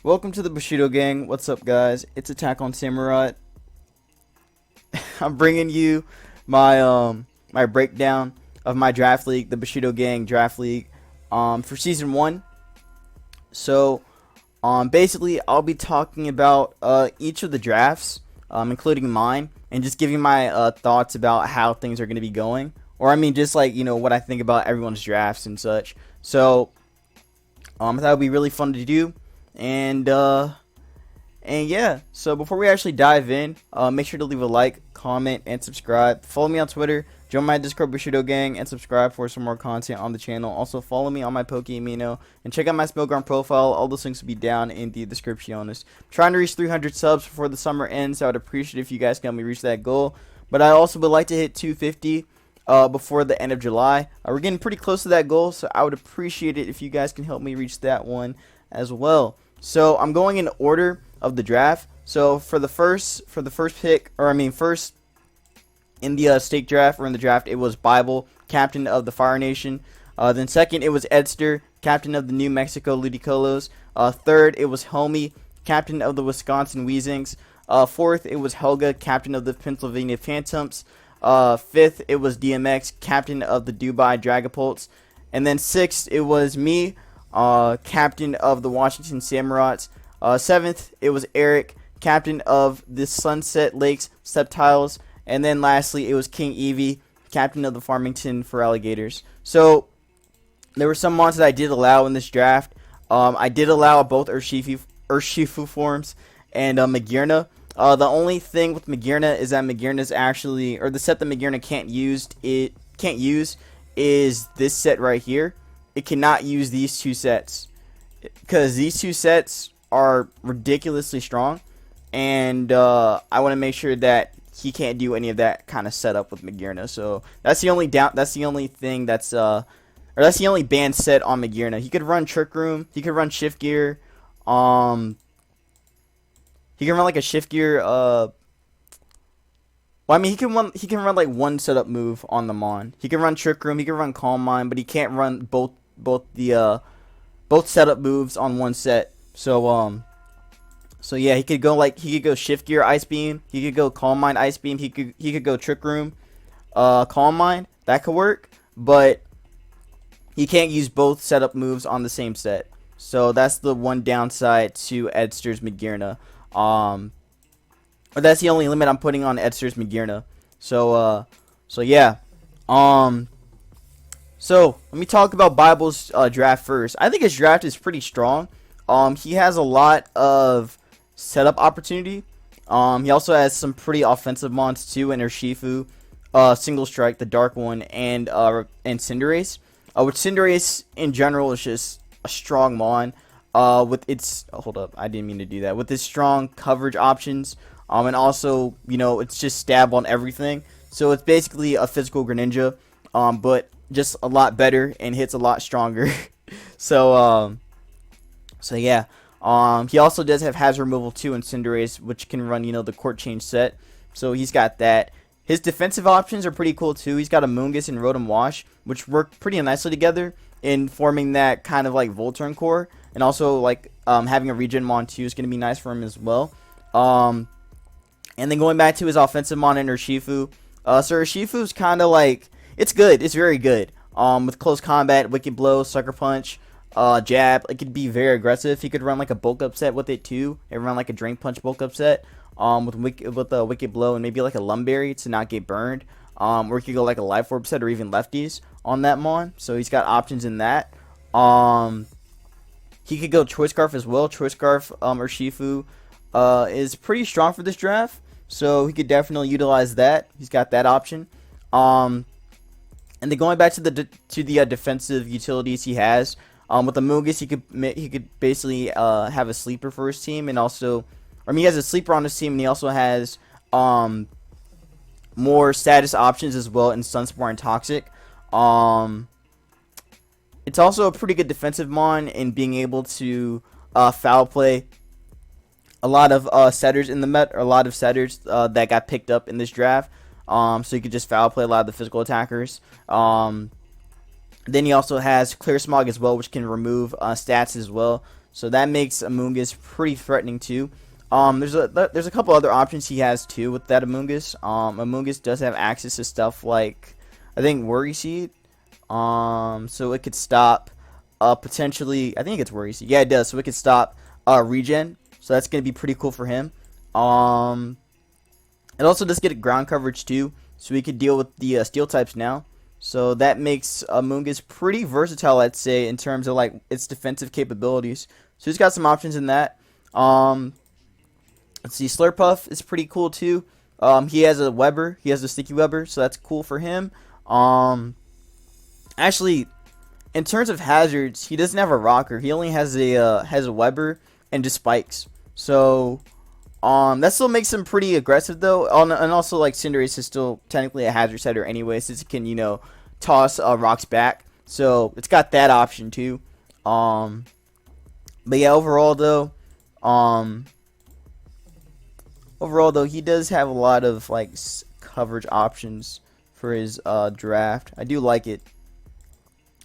Welcome to the Bushido gang. What's up, guys? It's Attack on Samurai. I'm bringing you my breakdown of my draft league, the Bushido gang draft league, for season 1. So, basically, I'll be talking about each of the drafts, including mine, and just giving my thoughts about how things are going to be going, or I mean, just like what I think about everyone's drafts and such. So, I thought it would be really fun to do. And yeah, so before we actually dive in, make sure to leave a like, comment, and subscribe. Follow me on Twitter, join my Discord Bushido gang, and subscribe for some more content on the channel. Also follow me on my Pokeamino, and check out my Spellground profile. All those links will be down in the description. I'm trying to reach 300 subs before the summer ends, so I would appreciate it if you guys can help me reach that goal. But I also would like to hit 250 before the end of July. We're getting pretty close to that goal, so I would appreciate it if you guys can help me reach that one as well. So I'm going in order of the draft. So for the first pick, first in the stake draft or in the draft, it was Bible, captain of the Fire Nation. Then second, it was Edster, captain of the New Mexico Ludicolos. Third, it was Homie, captain of the Wisconsin Weezings. Fourth, it was Helga, captain of the Pennsylvania Phantoms. Fifth, it was DMX, captain of the Dubai Dragapults. And then sixth, it was me, captain of the Washington Samurais. Seventh, it was Eric, captain of the Sunset Lakes Septiles. And then lastly, it was King Eevee, captain of the Farmington for Alligators. So there were some mons that I did allow in this draft. I did allow both Urshifu forms and Magearna. The only thing with Magearna is that Magearna's actually, or the set that Magearna can't use is this set right here. It cannot use these two sets because these two sets are ridiculously strong, and I want to make sure that he can't do any of that kind of setup with Magearna. So that's the only that's the only thing that's or that's the only banned set on Magearna. He could run Trick Room, he could run Shift Gear, he can run like a Shift Gear. Well, I mean, he can run like one setup move on the Mon. He can run Trick Room, he can run Calm Mind, but he can't run both setup moves on one set. So yeah, he could go Shift Gear Ice Beam, he could go Calm Mind Ice Beam, he could go Trick Room, Calm Mind. That could work, but he can't use both setup moves on the same set. So that's the one downside to Edster's Magearna. But that's the only limit I'm putting on Edster's Magearna. So yeah. So let me talk about Bible's draft first. I think his draft is pretty strong. He has a lot of setup opportunity. He also has some pretty offensive mons too, in Urshifu, Single Strike, the Dark One, and Cinderace. Which Cinderace in general is just a strong mon. With its hold up, I didn't mean to do that. With its strong coverage options, and also it's just stab on everything. So it's basically a physical Greninja, but just a lot better and hits a lot stronger. So yeah. He also does have Hazard Removal 2 in Cinderace, which can run, the Court Change set. So he's got that. His defensive options are pretty cool too. He's got a Moongus and Rotom Wash, which work pretty nicely together in forming that kind of like Volturn core. And also like having a Regen Mon too is going to be nice for him as well. And then going back to his offensive Mon and Urshifu. So Urshifu's kind of like, it's good. It's very good. With Close Combat, Wicked Blow, Sucker Punch, Jab. It could be very aggressive. He could run like a bulk up set with it too. And run like a Drain Punch bulk up set. With a Wicked Blow and maybe like a Lumberry to not get burned. Or he could go like a Life Orb set or even lefties on that Mon. So he's got options in that. He could go Choice Scarf as well. Choice Scarf Urshifu is pretty strong for this draft. So he could definitely utilize that. He's got that option. And then going back to the defensive utilities he has. With the Moongus, he could basically have a sleeper for his team, and also, he has a sleeper on his team, and he also has more status options as well in Sunspore and Toxic. It's also a pretty good defensive mon in being able to foul play a lot of setters in the met, or a lot of setters that got picked up in this draft. So you could just foul play a lot of the physical attackers. Then he also has Clear Smog as well, which can remove stats as well. So that makes Amoonguss pretty threatening too. There's a couple other options he has too with that Amoonguss. Amoonguss does have access to stuff like, I think, Worry Seed. So it could stop potentially, I think it's Worry Seed. Yeah, it does. So it could stop regen. So that's gonna be pretty cool for him. It also does get ground coverage too, so we could deal with the steel types now. So that makes Amoonguss pretty versatile, I'd say, in terms of like its defensive capabilities. So he's got some options in that. Let's see, Slurpuff is pretty cool too. He has a Webber, he has a Sticky Webber, so that's cool for him. Actually, in terms of hazards, he doesn't have a rocker. He only has a Webber and just spikes. So that still makes him pretty aggressive though. And also like Cinderace is still technically a hazard setter anyway, since it can, you know, toss rocks back. So it's got that option too. But yeah, overall though, he does have a lot of like coverage options for his draft. I do like it.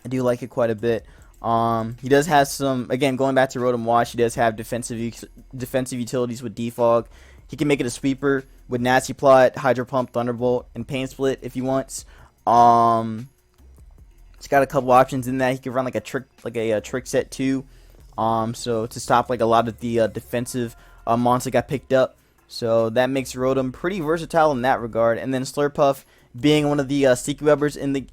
I do like it quite a bit. He does have some, again, going back to Rotom Wash, he does have defensive utilities with Defog. He can make it a sweeper with Nasty Plot, Hydro Pump, Thunderbolt, and Pain Split if he wants. He's got a couple options in that. He can run like a trick set too. So to stop like a lot of the defensive mons that got picked up. So that makes Rotom pretty versatile in that regard. And then Slurpuff being one of the Sticky Webbers in the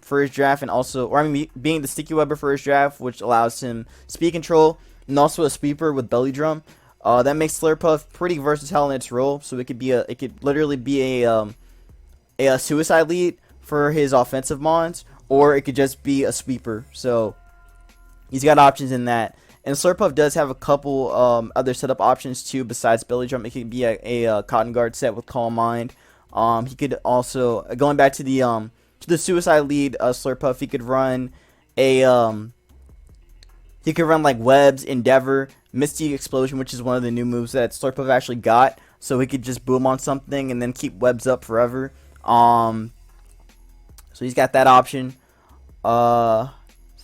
for his draft, and also, or I mean, being the Sticky Webber for his draft, which allows him speed control and also a sweeper with Belly Drum. That makes Slurpuff pretty versatile in its role. So it could literally be a suicide lead for his offensive mons, or it could just be a sweeper. So he's got options in that. And Slurpuff does have a couple other setup options too besides Belly Drum. It could be a Cotton Guard set with Calm Mind. He could also, going back to the suicide lead Slurpuff, he could run like Webs, Endeavor, Misty Explosion, which is one of the new moves that Slurpuff actually got. So he could just boom on something and then keep Webs up forever. So he's got that option. So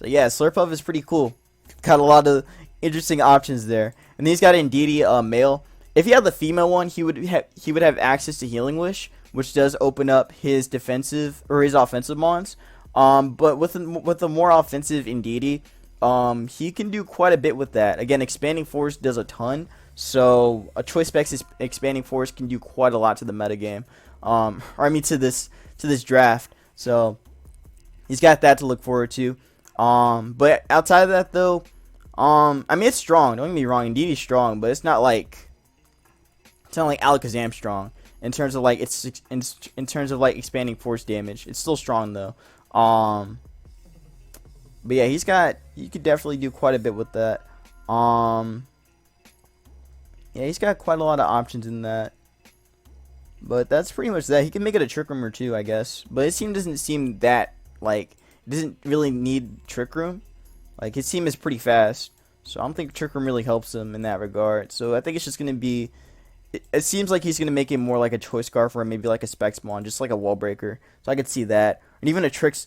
yeah, Slurpuff is pretty cool. Got a lot of interesting options there. And then he's got Indeedee male. If he had the female one, he would have access to Healing Wish, which does open up his defensive or his offensive mons. But with a more offensive Indeedee, he can do quite a bit with that. Again, Expanding Force does a ton, so a Choice Specs Expanding Force can do quite a lot to the metagame. Or I mean to this draft. So he's got that to look forward to. But outside of that though, I mean it's strong. Don't get me wrong, Indeedee's strong, but it's not like Alakazam strong in terms of like in terms of like expanding force damage. It's still strong though. But yeah, you could definitely do quite a bit with that. Yeah, he's got quite a lot of options in that. But that's pretty much that. He can make it a Trick Room or two, I guess. But his team doesn't seem that like it doesn't really need Trick Room. Like his team is pretty fast, so I don't think Trick Room really helps him in that regard. So I think it's just gonna be. It seems like he's gonna make it more like a Choice Scarf or maybe like a Specs Mon, just like a Wall Breaker. So I could see that, and even a Trick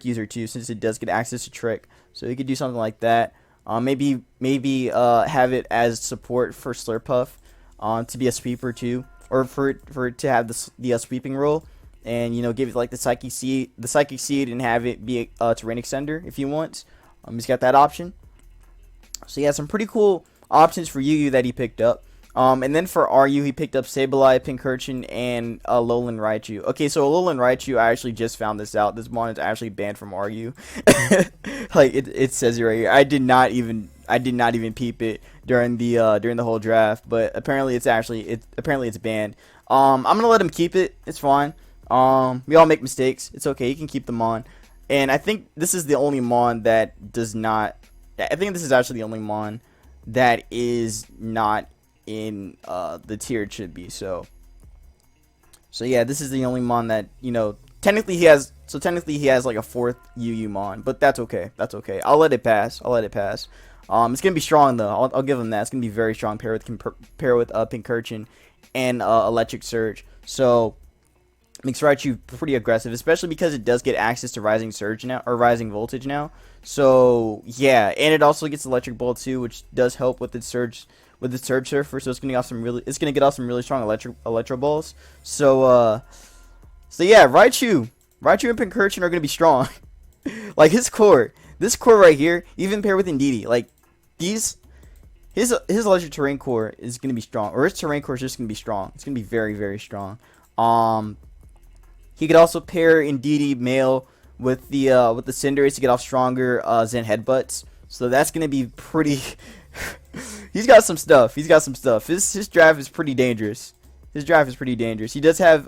User too, since it does get access to Trick. So he could do something like that. Maybe have it as support for Slurpuff, to be a sweeper too, or for it to have the sweeping role, and give it like the Psychic Seed, and have it be a Terrain Extender if you want. He's got that option. So he has some pretty cool options for Yu that he picked up. And then for RU, he picked up Sableye, Pincurchin, and Alolan Raichu. Okay, so Alolan Raichu, I actually just found this out. This mon is actually banned from RU. Like it says it right here. I did not even peep it during the whole draft, but apparently it's banned. I'm gonna let him keep it. It's fine. We all make mistakes. It's okay. He can keep them on. And I think this is the only mon that does not. I think this is actually the only mon that is not in the tier it should be. So yeah, this is the only mon that technically he has. So technically he has like a 4th UU mon, but that's okay. I'll let it pass. It's gonna be strong though. I'll give him that. It's gonna be very strong. Pair with Pincurchin and Electric Surge. So Makes Raichu pretty aggressive, especially because it does get access to Rising Surge now, or Rising Voltage now. So yeah, and it also gets Electric Ball too, which does help with its Surge Surfer. So it's gonna get off some really strong Electro Balls. So yeah, Raichu and Pincurchin are gonna be strong. Like this core right here, even paired with Indeedee, like his Electric Terrain core is gonna be strong, or his Terrain core is just gonna be strong. It's gonna be very, very strong. He could also pair Indeedee male with the Cinderace to get off stronger Zen Headbutts. So that's gonna be pretty. He's got some stuff. His draft is pretty dangerous. He does have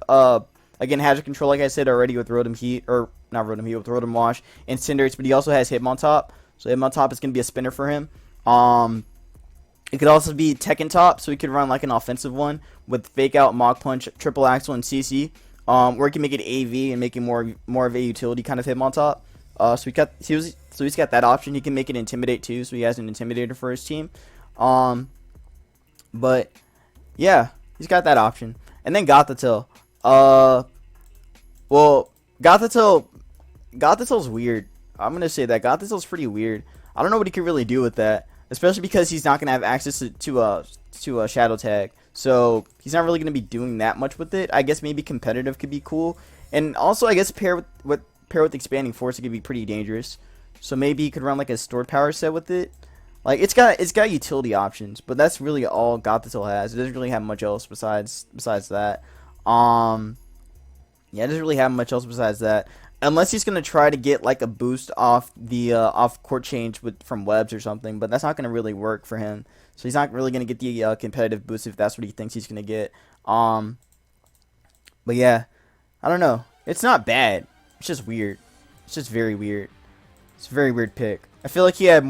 again Hazard Control, like I said already, with Rotom Heat, or not Rotom Heat, with Rotom Wash and Cinderace, but he also has Hitmontop. So Hitmontop is gonna be a spinner for him. It could also be Tekken Top, so he could run like an offensive one with Fake Out, Mach Punch, Triple Axle, and CC. Or he can make it AV and make it more of a utility kind of Hitmontop. So he's got that option. He can make it Intimidate too, so he has an Intimidator for his team. But yeah, he's got that option. And then Gothitelle. Well, Gothitelle's weird. I'm gonna say that Gothitelle's pretty weird. I don't know what he could really do with that, especially because he's not gonna have access to a Shadow Tag. So he's not really gonna be doing that much with it. I guess maybe competitive could be cool, and also I guess pair with Expanding Force, it could be pretty dangerous. So maybe you could run like a stored power set with it. Like it's got utility options, but that's really all Gothitelle has. It doesn't really have much else besides that. Yeah, it doesn't really have much else besides that. Unless he's gonna try to get like a boost off the off court change from webs or something, but that's not gonna really work for him. So he's not really gonna get the competitive boost if that's what he thinks he's gonna get. But yeah, I don't know. It's not bad. It's just weird. It's just very weird. It's a very weird pick. I feel like he had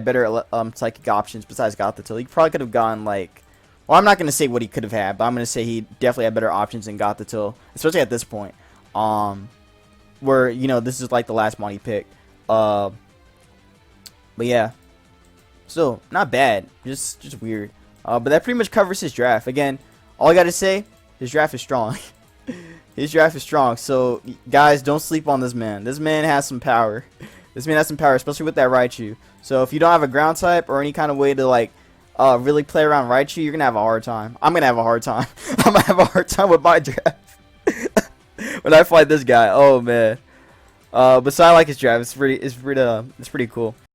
better psychic options besides Gothitelle. He probably could have gone like, well, I'm not gonna say what he could have had, but I'm gonna say he definitely had better options than Gothitelle, especially at this point. Where this is like the last money pick. But yeah, still not bad. Just weird. But that pretty much covers his draft. Again, all I gotta say, his draft is strong. His draft is strong. So guys, don't sleep on this man. This man has some power. Especially with that Raichu. So if you don't have a ground type or any kind of way to like really play around Raichu, you're gonna have a hard time. I'm gonna have a hard time. I'm gonna have a hard time with my draft when I fight this guy. Oh man. But so I like his draft. It's pretty cool.